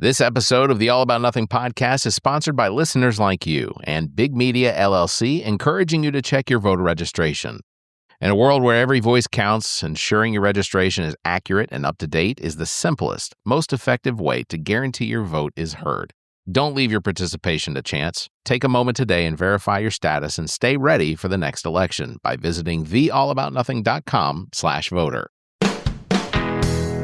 This episode of the All About Nothing podcast is sponsored by listeners like you and Big Media LLC, encouraging you to check your voter registration. In a world where every voice counts, ensuring your registration is accurate and up to date is the simplest, most effective way to guarantee your vote is heard. Don't leave your participation to chance. Take a moment today and verify your status and stay ready for the next election by visiting theallaboutnothing.com/voter.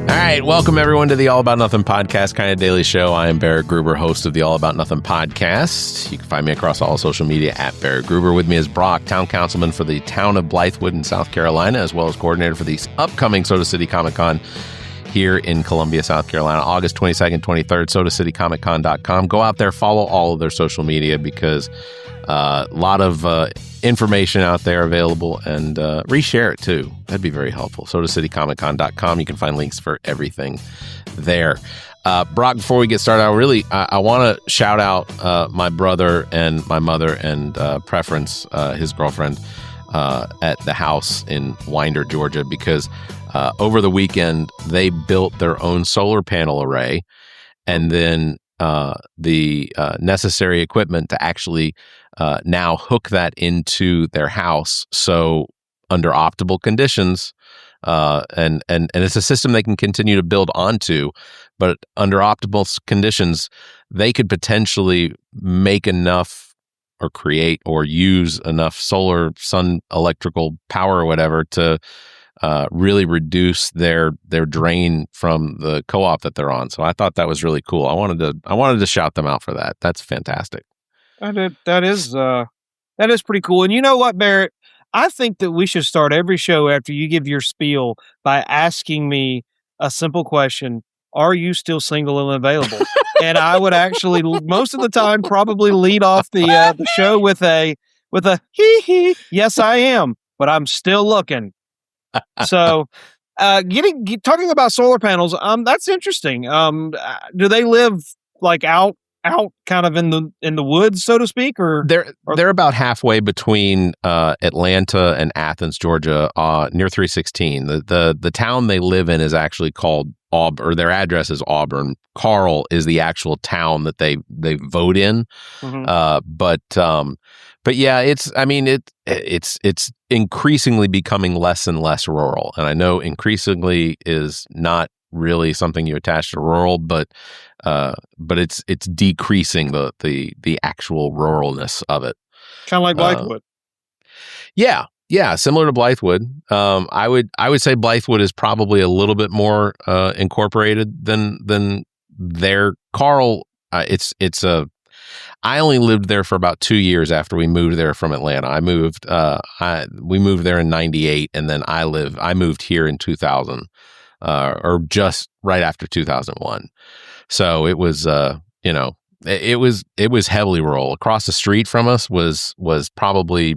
All right, welcome everyone to the All About Nothing podcast, kind of daily show. I am Barrett Gruber, host of the All About Nothing podcast. You can find me across all social media at Barrett Gruber. With me is Brock, town councilman for the town of Blythewood in South Carolina, as well as coordinator for the upcoming Soda City Comic Con here in Columbia, South Carolina, August 22nd, 23rd, sodacitycomiccon.com. Go out there, follow all of their social media because a lot of information out there available, and reshare it too. That'd be very helpful. sodacitycomiccon.com. You can find links for everything there. Brock, before we get started, I want to shout out my brother and my mother and Preference, his girlfriend, at the house in Winder, Georgia, because over the weekend they built their own solar panel array, and then the necessary equipment to actually now hook that into their house. So under optimal conditions, and it's a system they can continue to build onto, but under optimal conditions, they could potentially make enough or create or use enough solar, sun, electrical power or whatever to really reduce their drain from the co-op that they're on. So I thought that was really cool. I wanted to shout them out for that. That's fantastic. That is pretty cool. And you know what, Barrett? I think that we should start every show after you give your spiel by asking me a simple question: are you still single and available? And I would actually, most of the time, probably lead off the show with a hee hee. Yes, I am, but I'm still looking. So, talking about solar panels, that's interesting. Do they live like out kind of in the woods, so to speak, or they're about halfway between Atlanta and Athens, Georgia, near 316. The town they live in is actually called Auburn, or their address is Auburn. Carl is the actual town that they vote in. Mm-hmm. But yeah, it's increasingly becoming less and less rural, and I know increasingly is not really something you attach to rural, but it's decreasing the actual ruralness of it. Kind of like Blythewood. Yeah, similar to Blythewood. I would say Blythewood is probably a little bit more incorporated than their Carl. I only lived there for about 2 years after we moved there from Atlanta. We moved there in 98, and then I moved here in 2000. Or just right after 2001. So it was, it was heavily rural. Across the street from us was probably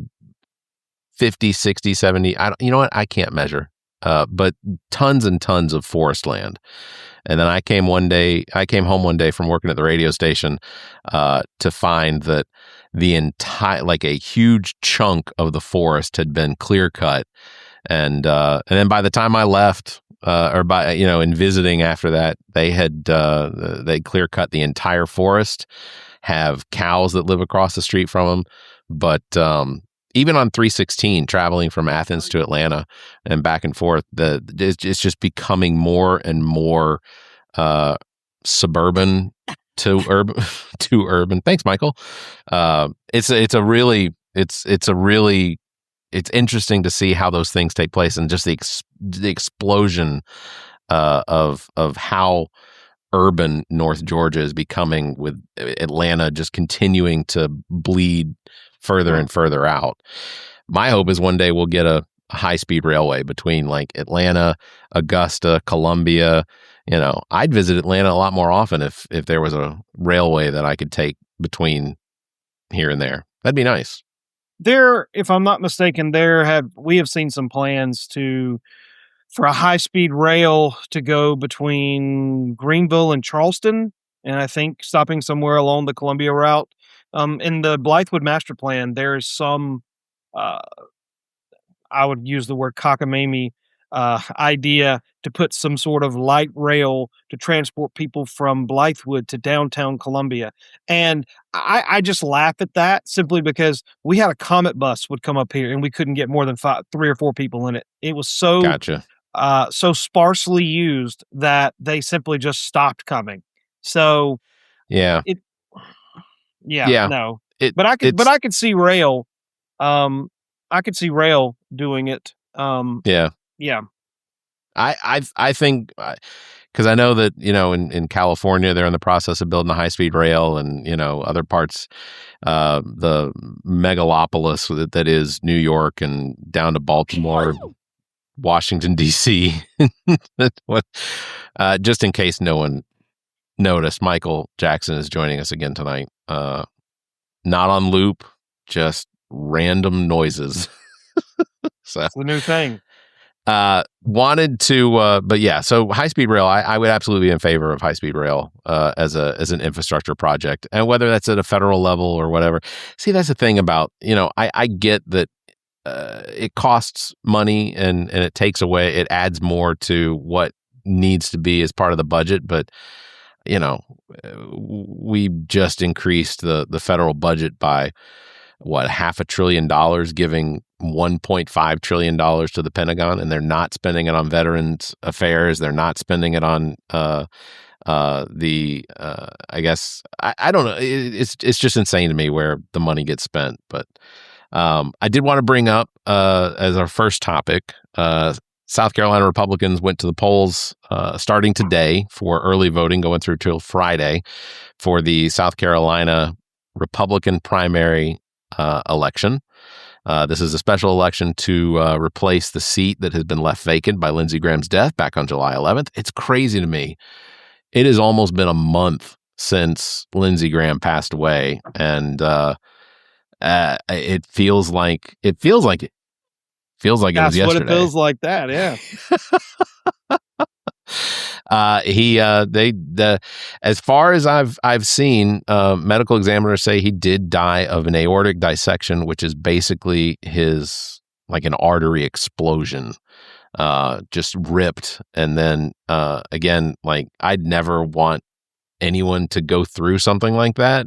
50, 60, 70. You know what? I can't measure, but tons and tons of forest land. And then I came home one day from working at the radio station, to find that the entire, like a huge chunk of the forest had been clear cut. And then by the time I left, in visiting after that, they had they clear cut the entire forest, have cows that live across the street from them. But even on 316, traveling from Athens to Atlanta and back and forth, it's just becoming more and more suburban to urban. Thanks, Michael. It's interesting to see how those things take place, and just the explosion of how urban North Georgia is becoming, with Atlanta just continuing to bleed further and further out. My hope is one day we'll get a high-speed railway between like Atlanta, Augusta, Columbia. I'd visit Atlanta a lot more often if there was a railway that I could take between here and there. That'd be nice. If I'm not mistaken, we have seen some plans for a high-speed rail to go between Greenville and Charleston, and I think stopping somewhere along the Columbia route. In the Blythewood master plan, there is some, I would use the word cockamamie, idea to put some sort of light rail to transport people from Blythewood to downtown Columbia. And I just laugh at that simply because we had a Comet bus would come up here and we couldn't get more than 3 or 4 people in it. It was Gotcha. so sparsely used that they simply just stopped coming. So Yeah. no. But I could see rail. I could see rail doing it. Yeah. I think, because I know that, in California, they're in the process of building a high-speed rail, and, other parts, the megalopolis that is New York and down to Baltimore, Washington, D.C. Just in case no one noticed, Michael Jackson is joining us again tonight. Not on loop, just random noises. So it's the new thing. Wanted to, but yeah, so high-speed rail, I would absolutely be in favor of high-speed rail as an infrastructure project, and whether that's at a federal level or whatever. See, that's the thing about, I get that it costs money and it takes away, it adds more to what needs to be as part of the budget, but we just increased the federal budget by $500 billion, giving $1.5 trillion to the Pentagon, and they're not spending it on veterans affairs. They're not spending it on I guess I don't know. It's just insane to me where the money gets spent. But I did want to bring up as our first topic, South Carolina Republicans went to the polls starting today for early voting, going through till Friday for the South Carolina Republican primary election. This is a special election to replace the seat that has been left vacant by Lindsey Graham's death back on July 11th. It's crazy to me. It has almost been a month since Lindsey Graham passed away, and it feels like it was yesterday. That's what it feels like. That, yeah. As far as I've seen, medical examiners say he did die of an aortic dissection, which is basically like an artery explosion, just ripped. And then, again, like, I'd never want anyone to go through something like that.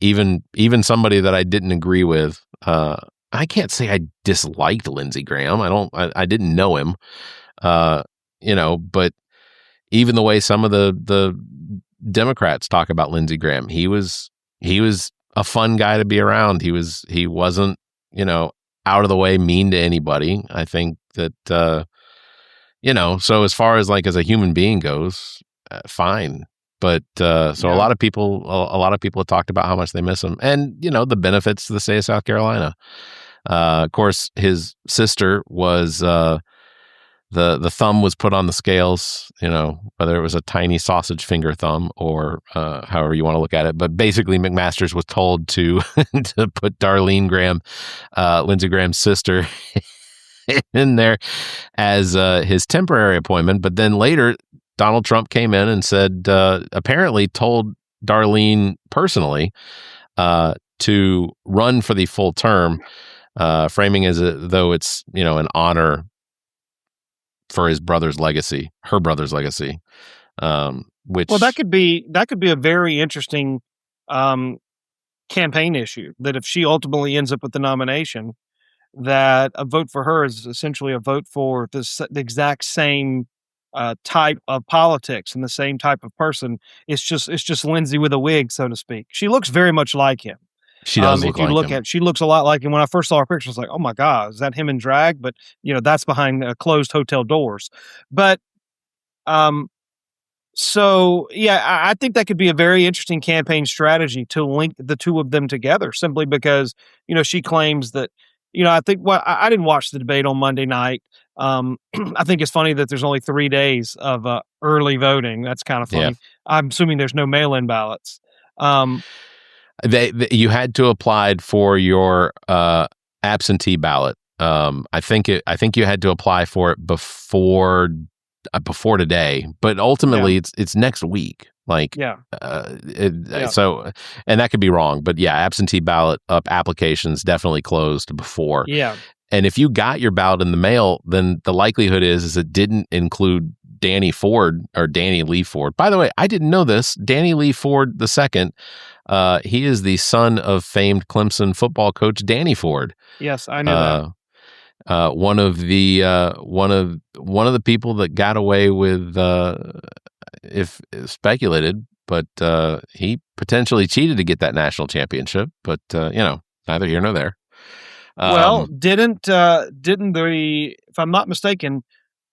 Even somebody that I didn't agree with, I can't say I disliked Lindsey Graham. I didn't know him, but even the way some of the Democrats talk about Lindsey Graham, he was a fun guy to be around. He wasn't, out of the way mean to anybody. I think that, so as far as like as a human being goes, fine. But a lot of people have talked about how much they miss him, and the benefits to the state of South Carolina. Of course, his sister was the thumb was put on the scales. Whether it was a tiny sausage finger thumb or however you want to look at it. But basically, McMaster's was told to to put Darlene Graham, Lindsey Graham's sister, in there as his temporary appointment. But then later, Donald Trump came in and said, apparently told Darlene personally to run for the full term, framing as though it's, an honor for her brother's legacy. Which, well, that could be a very interesting campaign issue, that if she ultimately ends up with the nomination, that a vote for her is essentially a vote for the exact same type of politics and the same type of person. It's just Lindsey with a wig, so to speak. She looks very much like him. She does look like him. She looks a lot like him. When I first saw her picture, I was like, oh my God, is that him in drag? But that's behind closed hotel doors. But so yeah, I think that could be a very interesting campaign strategy to link the two of them together, simply because she claims that I think I didn't watch the debate on Monday night. I think it's funny that there's only 3 days of early voting. That's kind of funny. Yeah. I'm assuming there's no mail-in ballots. You had to apply for your absentee ballot. I think you had to apply for it before today, but ultimately it's next week. Like, so, and that could be wrong, but yeah, absentee ballot applications definitely closed before. Yeah. And if you got your ballot in the mail, then the likelihood is it didn't include Danny Ford or Danny Lee Ford. By the way, I didn't know this. Danny Lee Ford II, he is the son of famed Clemson football coach Danny Ford. Yes, I knew that. One of the people that got away with, if speculated, but he potentially cheated to get that national championship. But neither here nor there. Well, didn't if I'm not mistaken,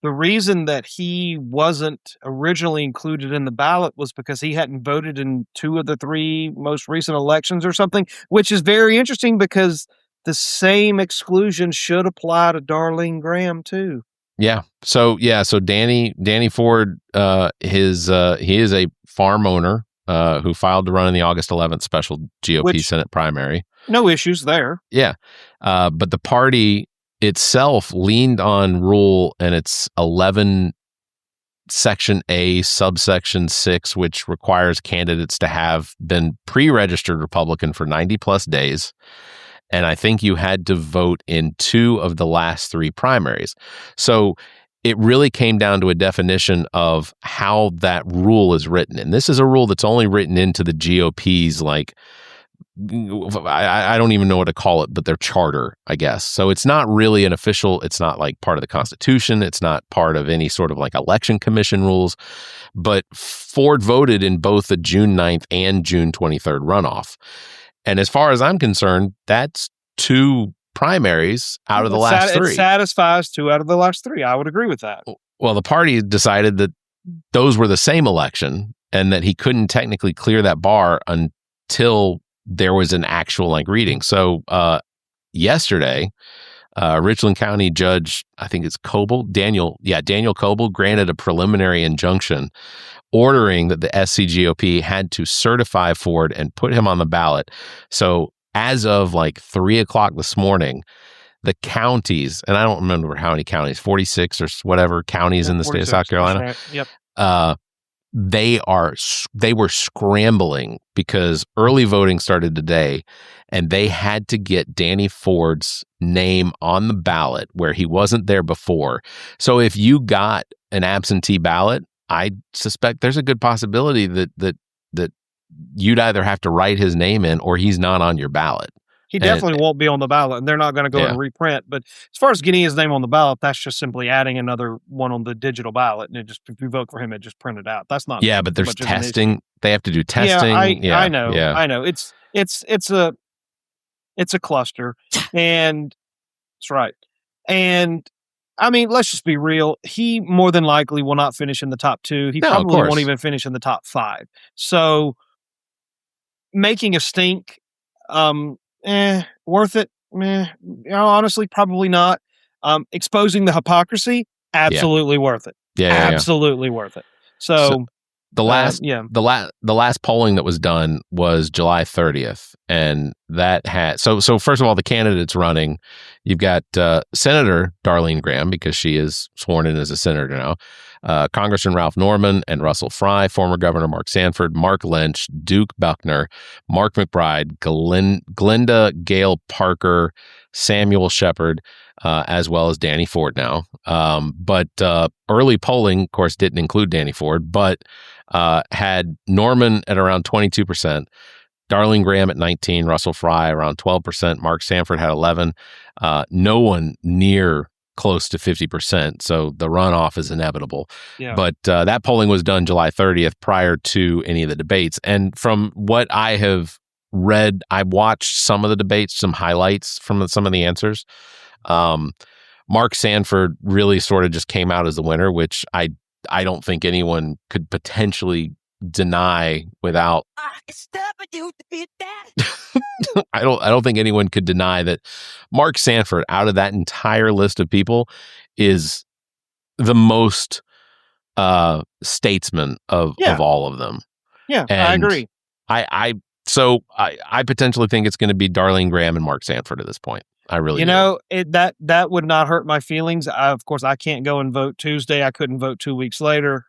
the reason that he wasn't originally included in the ballot was because he hadn't voted in 2 of the 3 most recent elections or something, which is very interesting because the same exclusion should apply to Darlene Graham too. Yeah. So Danny Ford, he is a farm owner who filed to run in the August 11th special GOP Senate primary. No issues there. Yeah. But the party itself leaned on rule and its 11 section A subsection 6, which requires candidates to have been pre-registered Republican for 90 plus days. And I think you had to vote in 2 of the last 3 primaries. So it really came down to a definition of how that rule is written. And this is a rule that's only written into the GOP's, like, I don't even know what to call it, but their charter, I guess. So it's not really an official, it's not like part of the Constitution. It's not part of any sort of like election commission rules. But Ford voted in both the June 9th and June 23rd runoff. And as far as I'm concerned, that's 2 primaries out of the last 3. It satisfies 2 out of the last 3. I would agree with that. Well, the party decided that those were the same election and that he couldn't technically clear that bar until there was an actual like reading. So yesterday, Richland County Judge, I think it's Daniel Coble, granted a preliminary injunction ordering that the SCGOP had to certify Ford and put him on the ballot. So as of like 3:00 this morning, the counties, and I don't remember how many counties, 46 or whatever counties in the state of South Carolina. Right. Yep. They were scrambling because early voting started today, and they had to get Danny Ford's name on the ballot where he wasn't there before. So if you got an absentee ballot, I suspect there's a good possibility that you'd either have to write his name in or he's not on your ballot. He definitely won't be on the ballot, and they're not going to go and reprint. But as far as getting his name on the ballot, that's just simply adding another one on the digital ballot, and if you vote for him, it just printed out. That's not. Yeah, but there's testing. They have to do testing. I know. Yeah. I know. It's a cluster, and that's right. And I mean, let's just be real. He more than likely will not finish in the top 2. He probably won't even finish in the top 5. So making a stink, worth it? Honestly, probably not. Exposing the hypocrisy, absolutely worth it. Absolutely worth it. So the last polling that was done was July 30th, and that had so first of all, the candidates running, you've got Senator Darlene Graham, because she is sworn in as a senator now, Congressman Ralph Norman and Russell Fry, former Governor Mark Sanford, Mark Lynch, Duke Buckner, Mark McBride, Glenda Gale Parker, Samuel Shepard, as well as Danny Ford now. But early polling, of course, didn't include Danny Ford, but had Norman at around 22%, Darlene Graham at 19%, Russell Fry around 12%, Mark Sanford had 11%, no one near close to 50%. So the runoff is inevitable. Yeah. But that polling was done July 30th prior to any of the debates. And from what I have read, I watched some of the debates, some highlights from some of the answers. Mark Sanford really sort of just came out as the winner, which I don't think anyone could potentially deny without. I don't think anyone could deny that Mark Sanford, out of that entire list of people, is the most statesman of all of them. Yeah, and I agree. I potentially think it's going to be Darlene Graham and Mark Sanford at this point. I really do. That would not hurt my feelings. Of course, I can't go and vote Tuesday. I couldn't vote 2 weeks later.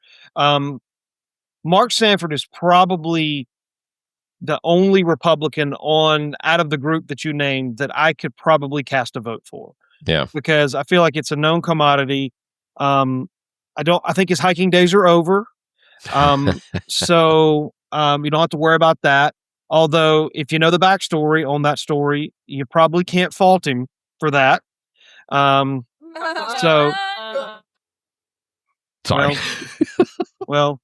Mark Sanford is probably the only Republican out of the group that you named that I could probably cast a vote for. Yeah. because I feel like it's a known commodity. I think his hiking days are over. So you don't have to worry about that. Although, if you know the backstory on that story, you probably can't fault him for that. Um, so, Sorry. well,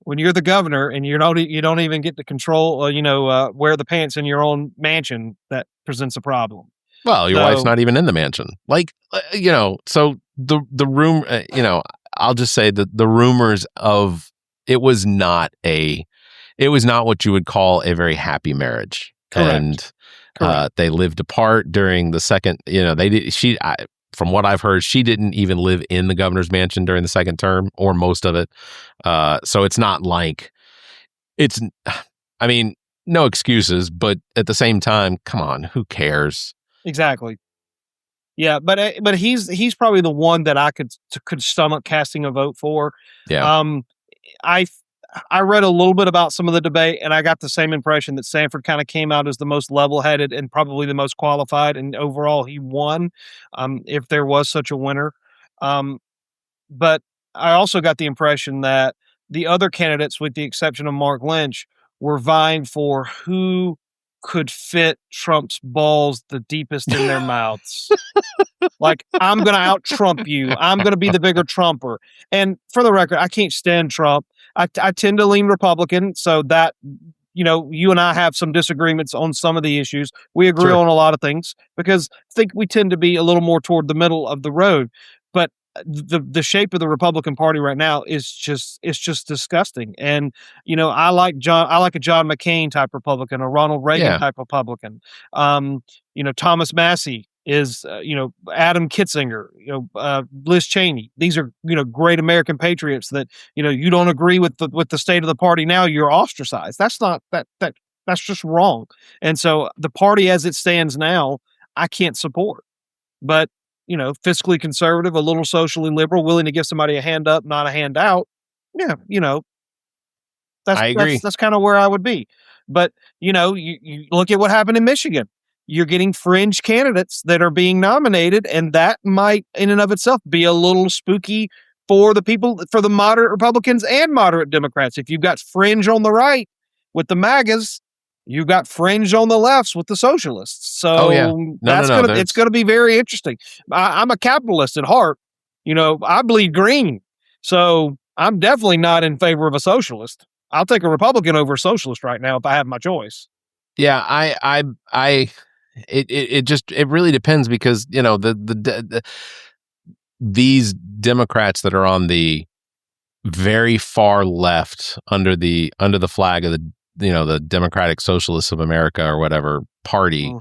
when you're the governor and you don't even get to control, wear the pants in your own mansion, that presents a problem. Well, your wife's not even in the mansion. Like, so the room, I'll just say that the rumors of it was not what you would call a very happy marriage. Correct. And they lived apart during the second, from what I've heard, she didn't even live in the governor's mansion during the second term or most of it. So it's not like no excuses, but at the same time, come on, who cares? Exactly. Yeah, but he's probably the one that I could stomach casting a vote for. Yeah. I read a little bit about some of the debate, and I got the same impression that Sanford kind of came out as the most level-headed and probably the most qualified, and overall he won, if there was such a winner. But I also got the impression that the other candidates, with the exception of Mark Lynch, were vying for who could fit Trump's balls the deepest in their mouths. Like, I'm going to out-Trump you. I'm going to be the bigger Trumper. And for the record, I can't stand Trump. I tend to lean Republican, so that, you and I have some disagreements on some of the issues. We agree on a lot of things because I think we tend to be a little more toward the middle of the road. But the shape of the Republican Party right now is just disgusting. And I like a John McCain type Republican, a Ronald Reagan type Republican. Thomas Massey is Adam Kitzinger, Liz Cheney. These are great American patriots that you don't agree with the state of the party now, you're ostracized. That's not that's just wrong. And so the party as it stands now, I can't support. But fiscally conservative, a little socially liberal, willing to give somebody a hand up, not a handout. Yeah, I agree. That's kind of where I would be. But you look at what happened in Michigan. You're getting fringe candidates that are being nominated, and that might, in and of itself, be a little spooky for the moderate Republicans and moderate Democrats. If you've got fringe on the right with the MAGAs, you've got fringe on the lefts with the socialists. So it's going to be very interesting. I'm a capitalist at heart. I bleed green. So I'm definitely not in favor of a socialist. I'll take a Republican over a socialist right now if I have my choice. Yeah, it really depends because, these Democrats that are on the very far left under the flag of the Democratic Socialists of America or whatever party,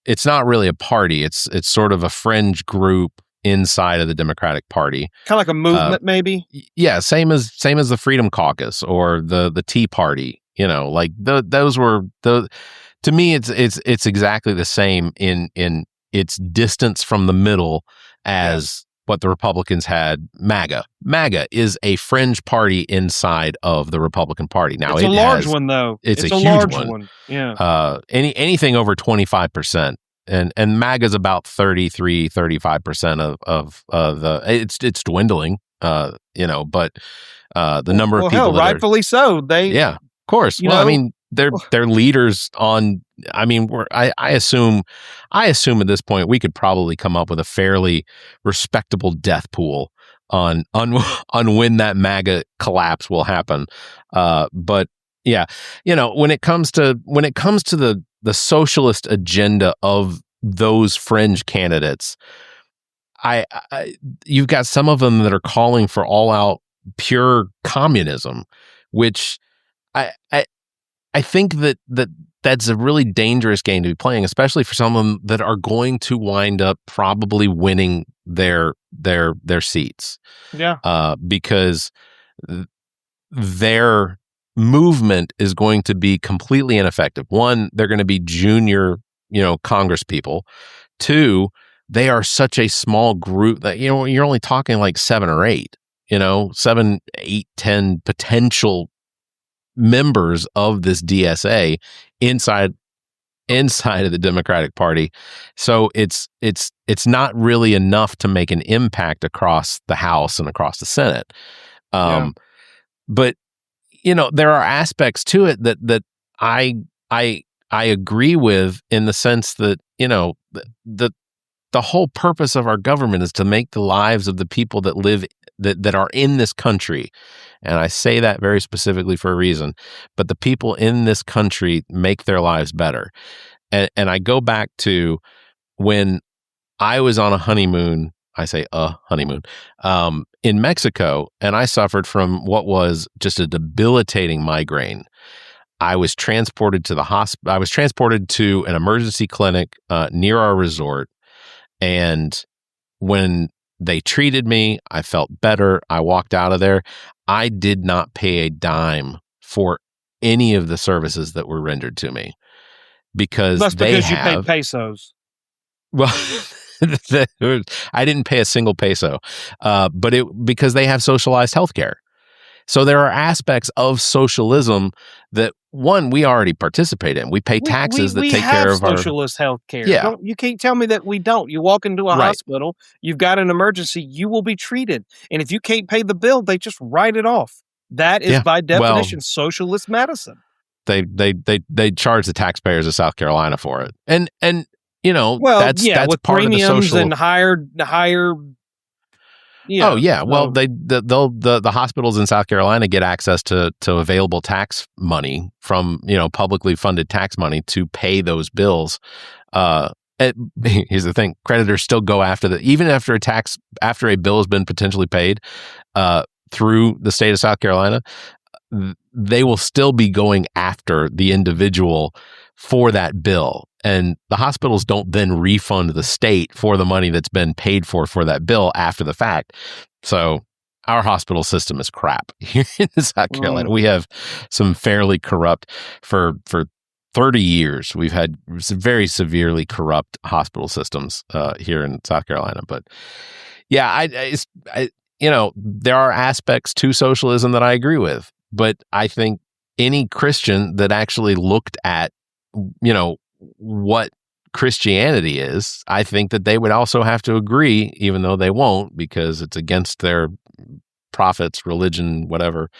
it's not really a party. It's sort of a fringe group inside of the Democratic Party. Kind of like a movement, maybe? Yeah, same as the Freedom Caucus or the Tea Party, like those were the. To me, it's exactly the same in its distance from the middle as what the Republicans had. MAGA is a fringe party inside of the Republican Party. Now it's a large one, though. It's a huge large one. Yeah. Anything over 25%, and MAGA is about 35% of the. It's dwindling. But the number of people, rightfully so. Of course. They're leaders on. I assume at this point we could probably come up with a fairly respectable death pool on when that MAGA collapse will happen. But yeah, when it comes to the socialist agenda of those fringe candidates, you've got some of them that are calling for all out pure communism, which I think that's a really dangerous game to be playing, especially for some of them that are going to wind up probably winning their seats. Yeah. Because their movement is going to be completely ineffective. One, they're going to be junior, Congress people. Two, they are such a small group that, you're only talking like 7 or 8, 7, 8, 10 potential members of this DSA inside inside of the Democratic Party. So it's not really enough to make an impact across the House and across the Senate. But there are aspects to it that I agree with, in the sense that the whole purpose of our government is to make the lives of the people that live that are in this country, and I say that very specifically for a reason, but the people in this country make their lives better. And I go back to when I was on a honeymoon, I say a honeymoon, in Mexico, and I suffered from what was just a debilitating migraine. I was transported to the hospital. I was transported to an emergency clinic near our resort, and when they treated me, I felt better. I walked out of there. I did not pay a dime for any of the services that were rendered to me, because that's because you paid pesos. Well, I didn't pay a single peso, but because they have socialized healthcare. So there are aspects of socialism that, one, we already participate in. We pay taxes that take care of our socialist health care. Yeah. You can't tell me that we don't. You walk into a hospital, you've got an emergency, you will be treated. And if you can't pay the bill, they just write it off. That is by definition socialist medicine. They charge the taxpayers of South Carolina for it. And that's with part of the social and higher the hospitals in South Carolina get access to available tax money from, publicly funded tax money to pay those bills. Here's the thing: creditors still go after even after a bill has been potentially paid through the state of South Carolina, they will still be going after the individual for that bill. And the hospitals don't then refund the state for the money that's been paid for that bill after the fact. So our hospital system is crap here in South Carolina. We have some fairly corrupt, for 30 years, we've had very severely corrupt hospital systems here in South Carolina. But yeah, there are aspects to socialism that I agree with. But I think any Christian that actually looked at, what Christianity is, I think that they would also have to agree, even though they won't, because it's against their prophets, religion, whatever.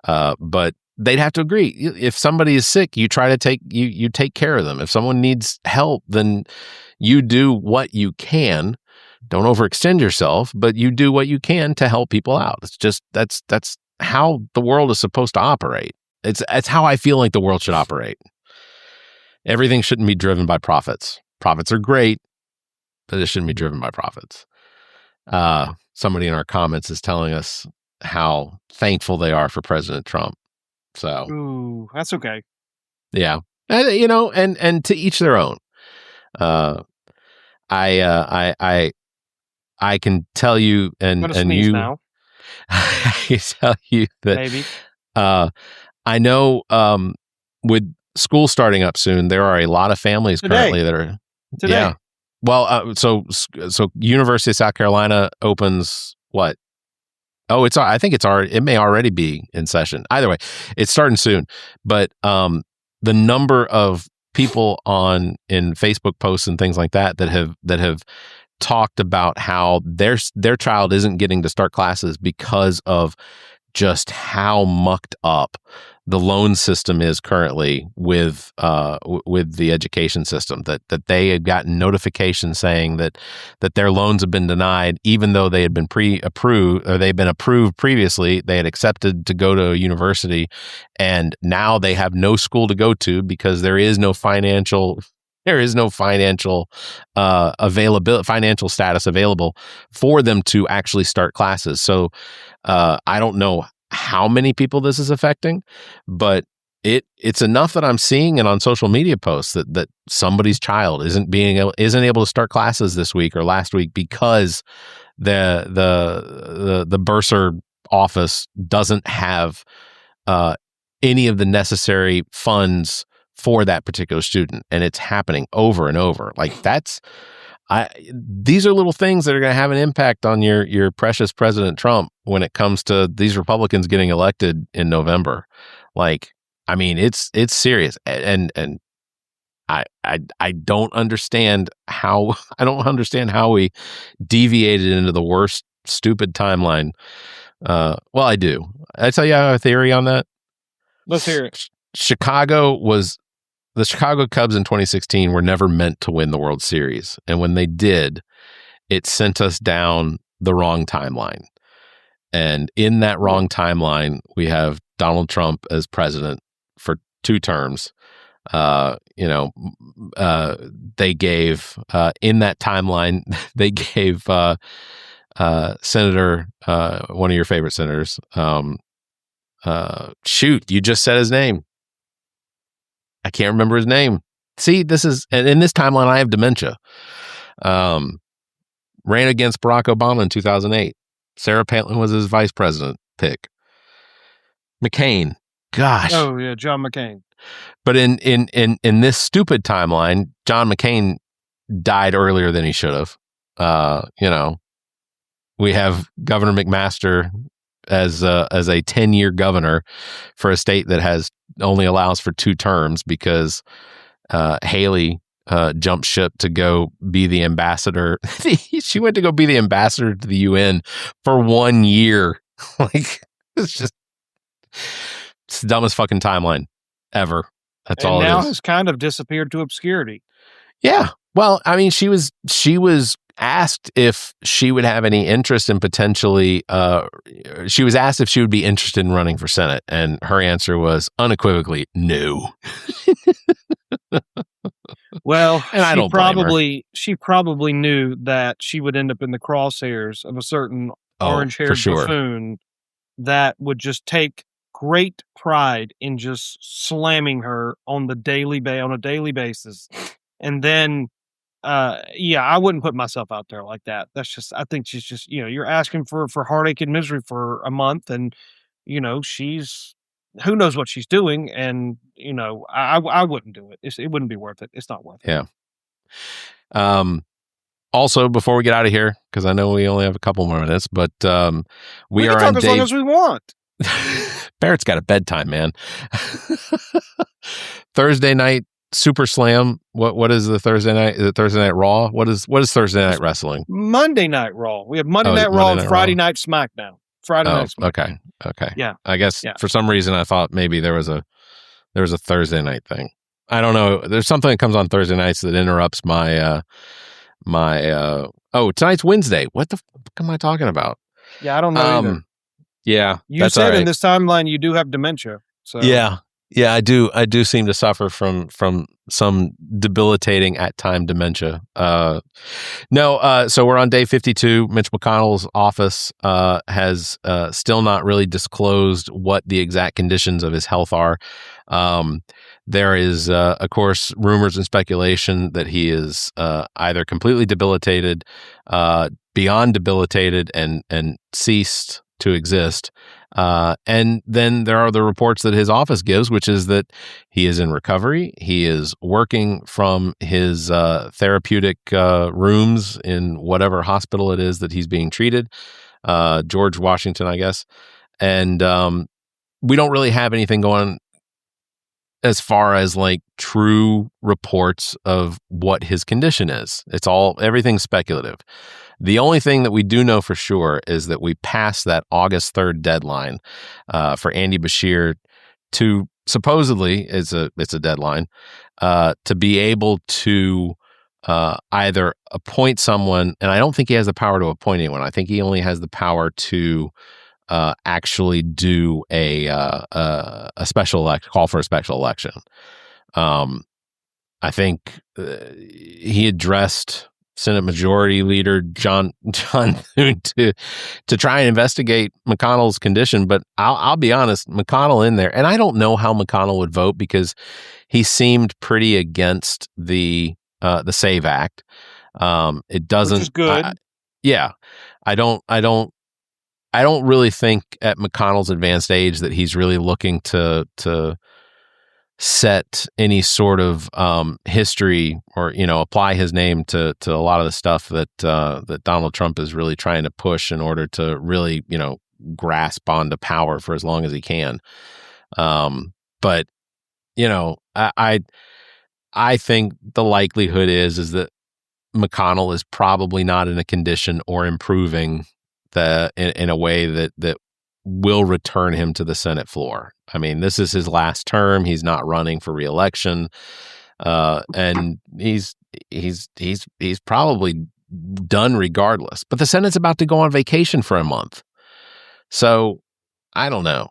But they'd have to agree. If somebody is sick, you try to you take care of them. If someone needs help, then you do what you can. Don't overextend yourself, but you do what you can to help people out. It's just that's how the world is supposed to operate. It's how I feel like the world should operate. Everything shouldn't be driven by profits. Profits are great, but it shouldn't be driven by profits. Somebody in our comments is telling us how thankful they are for President Trump. So, ooh, that's okay. Yeah, and and to each their own. I can tell you, and you now. I can tell you that maybe. I know with school starting up soon, there are a lot of families currently that are today. Yeah. Well, so University of South Carolina opens what? Oh, I think it may already be in session. Either way, it's starting soon. But the number of people in Facebook posts and things like that have talked about how their child isn't getting to start classes because of just how mucked up the loan system is currently with the education system, that they had gotten notifications saying that their loans have been denied, even though they had been pre-approved, or they've been approved previously. They had accepted to go to a university, and now they have no school to go to because there is no financial financial status available for them to actually start classes. So I don't know how many people this is affecting, but it's enough that I'm seeing it on social media posts that somebody's child isn't able to start classes this week or last week because the bursar office doesn't have any of the necessary funds for that particular student, and it's happening over and over. Like these are little things that are going to have an impact on your precious President Trump when it comes to these Republicans getting elected in November. Like, I mean, it's serious, and I don't understand how we deviated into the worst stupid timeline. Well, I do. I tell you, I have a theory on that. Let's hear it. The Chicago Cubs in 2016 were never meant to win the World Series, and when they did, it sent us down the wrong timeline. And in that wrong timeline, we have Donald Trump as president for 2 terms. They gave in that timeline, they gave Senator, one of your favorite senators. Shoot, you just said his name. I can't remember his name. See, and in this timeline, I have dementia. Ran against Barack Obama in 2008. Sarah Palin was his vice president pick. McCain. Gosh. Oh yeah, John McCain. But in this stupid timeline, John McCain died earlier than he should have. We have Governor McMaster as a 10-year governor for a state that only allows for 2 terms because Haley jumped ship to go be the ambassador. She went to go be the ambassador to the UN for 1 year. Like, it's the dumbest fucking timeline ever. That's all it is. And now has kind of disappeared to obscurity. Yeah. Well, I mean, she was asked if she would have any interest in potentially, she was asked if she would be interested in running for Senate, and her answer was unequivocally no. Well, and she probably knew that she would end up in the crosshairs of a certain orange-haired buffoon that would just take great pride in just slamming her on a daily basis. And then, I wouldn't put myself out there like that. I think she's just, you're asking for heartache and misery for a month, and, who knows what she's doing. And, I wouldn't do it. It wouldn't be worth it. It's not worth it. Yeah. Also, before we get out of here, because I know we only have a couple more minutes, but we are can on talk as long as we want. Barrett's got a bedtime, man. Thursday night Super Slam. What is the Thursday night? Is it Thursday Night Raw? What is Thursday Night Wrestling? Monday Night Raw. We have Monday Night Raw and Friday Night SmackDown. Friday Night SmackDown. Okay. Yeah. I guess for some reason I thought maybe there was a Thursday night thing. I don't know. There's something that comes on Thursday nights that interrupts my tonight's Wednesday. What the fuck am I talking about? Yeah, I don't know either. Yeah. You said in this timeline you do have dementia. So Yeah, I do seem to suffer from some debilitating at time dementia. So we're on day 52. Mitch McConnell's office has still not really disclosed what the exact conditions of his health are. There is, of course, rumors and speculation that he is either completely debilitated, beyond debilitated, and ceased to exist. And then there are the reports that his office gives, which is that he is in recovery. He is working from his therapeutic rooms in whatever hospital it is that he's being treated, George Washington, I guess. And we don't really have anything going as far as like true reports of what his condition is. Everything's speculative. The only thing that we do know for sure is that we passed that August 3rd deadline for Andy Beshear to supposedly it's a deadline to be able to either appoint someone, and I don't think he has the power to appoint anyone. I think he only has the power to actually do a special call for a special election. I think he addressed Senate Majority Leader John Thune to try and investigate McConnell's condition, but I'll be honest, McConnell in there, and I don't know how McConnell would vote because he seemed pretty against the SAVE Act. It doesn't. Which is good. I don't really think at McConnell's advanced age that he's really looking to set any sort of history or apply his name to a lot of the stuff that Donald Trump is really trying to push in order to really grasp onto power for as long as he can. But I think the likelihood is that McConnell is probably not in a condition or improving in a way that will return him to the Senate floor. I mean, this is his last term. He's not running for reelection, and he's probably done regardless. But the Senate's about to go on vacation for a month, so I don't know.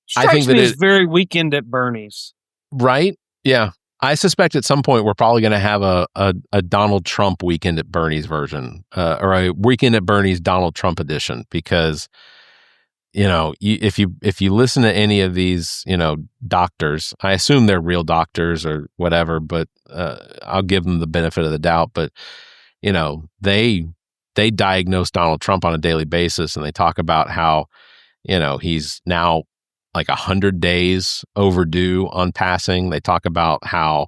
Strikes I think that me as very Weekend at Bernie's. Right? Yeah. I suspect at some point we're probably going to have a Donald Trump Weekend at Bernie's version, or a Weekend at Bernie's Donald Trump edition, because if you listen to any of these doctors, I assume they're real doctors or whatever, but I'll give them the benefit of the doubt. But they diagnose Donald Trump on a daily basis, and they talk about how he's now like 100 days overdue on passing. They talk about how,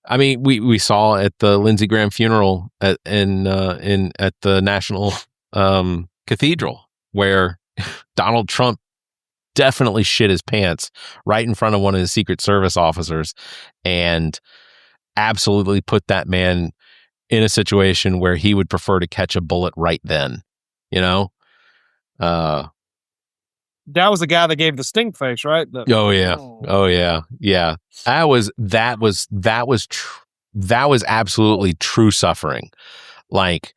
I mean, we saw at the Lindsey Graham funeral at the National Cathedral, where Donald Trump definitely shit his pants right in front of one of his Secret Service officers, and absolutely put that man in a situation where he would prefer to catch a bullet right then. That was the guy that gave the stink face, right? Oh yeah. That was absolutely true suffering. Like,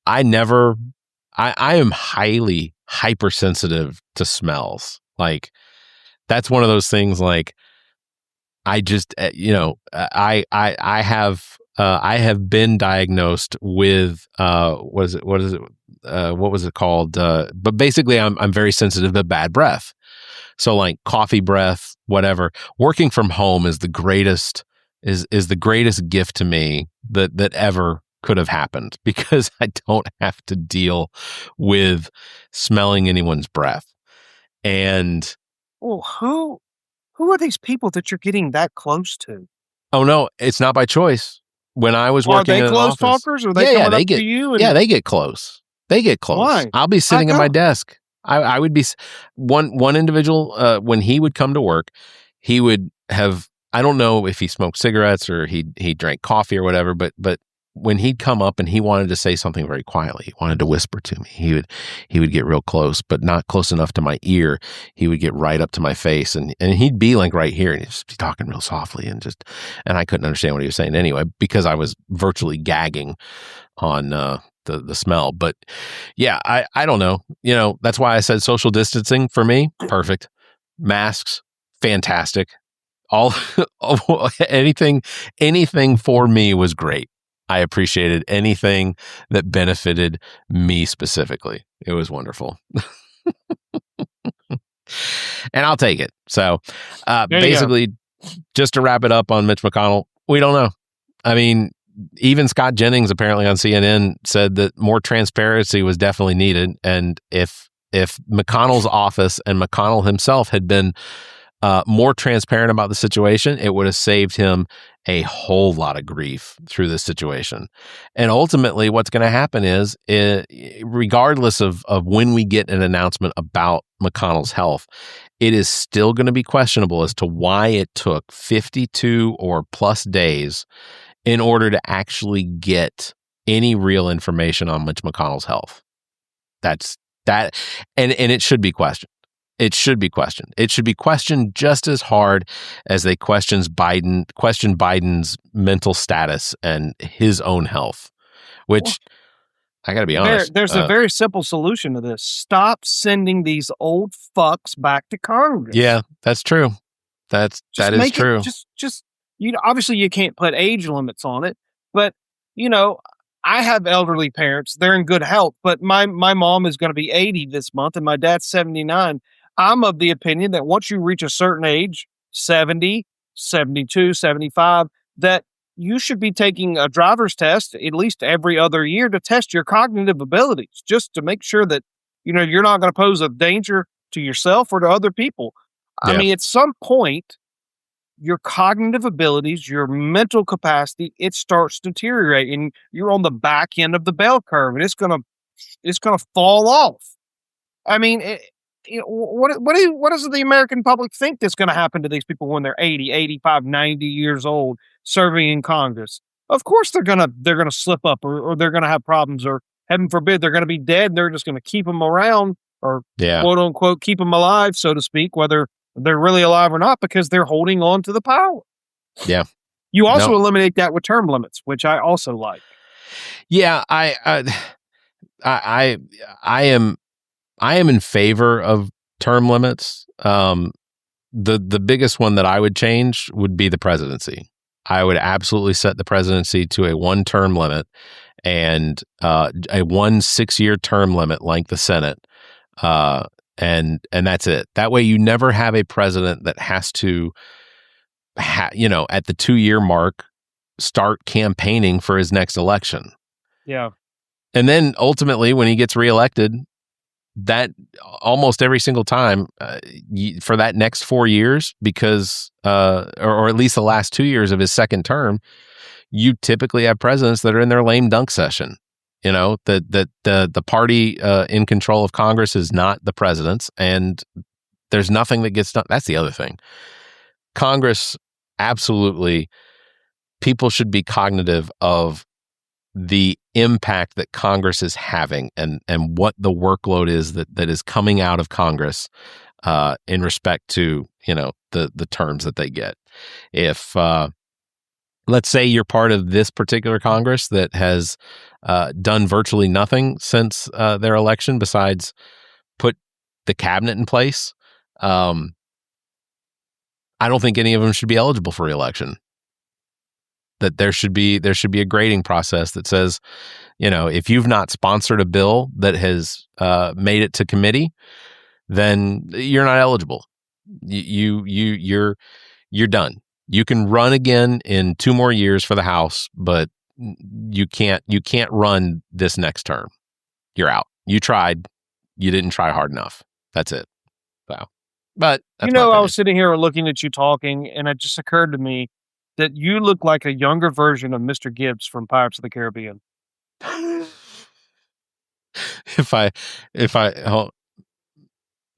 I am highly hypersensitive to smells. Like, that's one of those things. Like, I just I have been diagnosed with what was it called? But basically, I'm very sensitive to bad breath. So like coffee breath, whatever. Working from home is the greatest gift to me that ever could have happened, because I don't have to deal with smelling anyone's breath. And who are these people that you're getting that close to? Oh no, it's not by choice. When I was working in an office, are they close talkers? Or they coming up to you? Yeah, they get close. They get close. Why? I'll be sitting at my desk. I would be one individual when he would come to work. He would have, I don't know if he smoked cigarettes or he drank coffee or whatever, but when he'd come up and he wanted to say something very quietly, he wanted to whisper to me, he would get real close, but not close enough to my ear. He would get right up to my face, and he'd be like right here, and he'd just be talking real softly, and I couldn't understand what he was saying anyway, because I was virtually gagging on the smell. But yeah, I don't know. That's why I said social distancing for me, perfect. Masks, fantastic. All anything for me was great. I appreciated anything that benefited me specifically. It was wonderful. And I'll take it. So basically, just to wrap it up on Mitch McConnell, we don't know. I mean, even Scott Jennings apparently on CNN said that more transparency was definitely needed. And if McConnell's office and McConnell himself had been more transparent about the situation, it would have saved him a whole lot of grief through this situation. And ultimately, what's going to happen is, regardless of when we get an announcement about McConnell's health, it is still going to be questionable as to why it took 52 or plus days in order to actually get any real information on Mitch McConnell's health. That's that, and it should be questioned. It should be questioned. It should be questioned just as hard as they question Biden's mental status and his own health, which I got to be honest. There's a very simple solution to this. Stop sending these old fucks back to Congress. Yeah, that's true. That is true. Just obviously you can't put age limits on it, but I have elderly parents. They're in good health, but my mom is going to be 80 this month and my dad's 79. I'm of the opinion that once you reach a certain age, 70, 72, 75, that you should be taking a driver's test at least every other year to test your cognitive abilities, just to make sure that, you're not going to pose a danger to yourself or to other people. Yeah. I mean, at some point, your cognitive abilities, your mental capacity, it starts to deteriorate, and you're on the back end of the bell curve, and it's going to fall off. I mean, what does the American public think that's going to happen to these people when they're 80, 85, 90 years old serving in Congress? Of course they're gonna slip up or they're gonna have problems, or heaven forbid they're gonna be dead and they're just gonna keep them around, or quote unquote keep them alive, so to speak, whether they're really alive or not, because they're holding on to the power. Yeah. You also eliminate that with term limits, which I also like. Yeah, I am in favor of term limits. The biggest one that I would change would be the presidency. I would absolutely set the presidency to a 1-term limit and a 1 6-year term limit like the Senate. And that's it. That way you never have a president that has to, at the 2-year mark, start campaigning for his next election. Yeah. And then ultimately when he gets reelected, that almost every single time for that next 4 years, because or at least the last 2 years of his second term, you typically have presidents that are in their lame dunk session. The party in control of Congress is not the president's, and there's nothing that gets done. That's the other thing. Congress, absolutely, people should be cognitive of the impact that Congress is having and what the workload is that is coming out of Congress in respect to, the terms that they get. If, let's say you're part of this particular Congress that has done virtually nothing since their election besides put the cabinet in place, I don't think any of them should be eligible for re-election. That there should be a grading process that says, if you've not sponsored a bill that has made it to committee, then you're not eligible. You're done. You can run again in 2 more years for the House, but you can't run this next term. You're out. You tried. You didn't try hard enough. That's it. So, but that's I was sitting here looking at you talking, and it just occurred to me that you look like a younger version of Mr. Gibbs from Pirates of the Caribbean.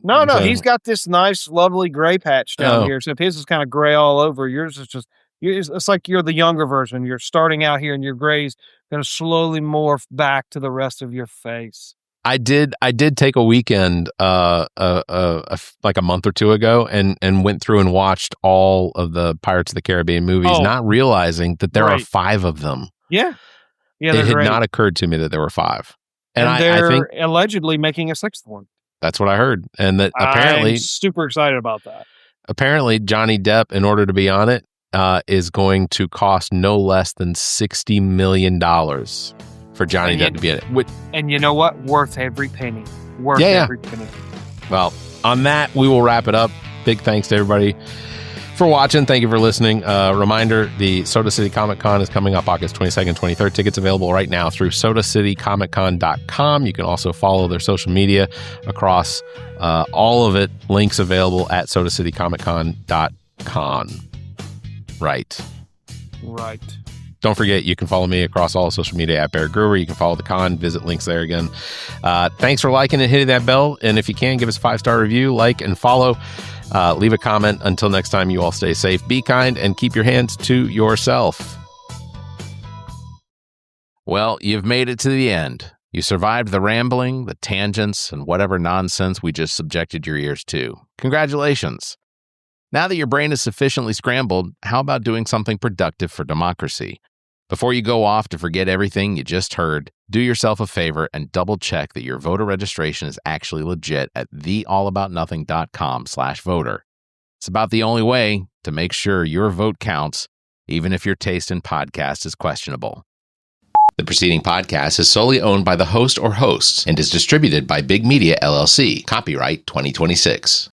No, he's got this nice, lovely gray patch down here. So if his is kind of gray all over, yours is just, it's like you're the younger version. You're starting out here and your gray's going to slowly morph back to the rest of your face. I did take a weekend like a month or 2 ago and went through and watched all of the Pirates of the Caribbean movies, not realizing that there are 5 of them. Yeah. It had not occurred to me that there were 5. And they're I think allegedly making a 6th one. That's what I heard. And that apparently... I'm super excited about that. Apparently Johnny Depp, in order to be on it, is going to cost no less than $60 million for Johnny Depp to be in it. And you know what? Worth every penny. Every penny. Well, on that, we will wrap it up. Big thanks to everybody for watching. Thank you for listening. Reminder, the Soda City Comic Con is coming up August 22nd, 23rd. Tickets available right now through sodacitycomiccon.com. You can also follow their social media across all of it. Links available at sodacitycomiccon.com. Right. Don't forget, you can follow me across all social media at Barrett Gruber. You can follow the con, visit links there again. Thanks for liking and hitting that bell. And if you can, give us a 5-star review, like, and follow. Leave a comment. Until next time, you all stay safe, be kind, and keep your hands to yourself. Well, you've made it to the end. You survived the rambling, the tangents, and whatever nonsense we just subjected your ears to. Congratulations. Now that your brain is sufficiently scrambled, how about doing something productive for democracy? Before you go off to forget everything you just heard, do yourself a favor and double-check that your voter registration is actually legit at theallaboutnothing.com/voter. It's about the only way to make sure your vote counts, even if your taste in podcast is questionable. The preceding podcast is solely owned by the host or hosts and is distributed by Big Media, LLC. Copyright 2026.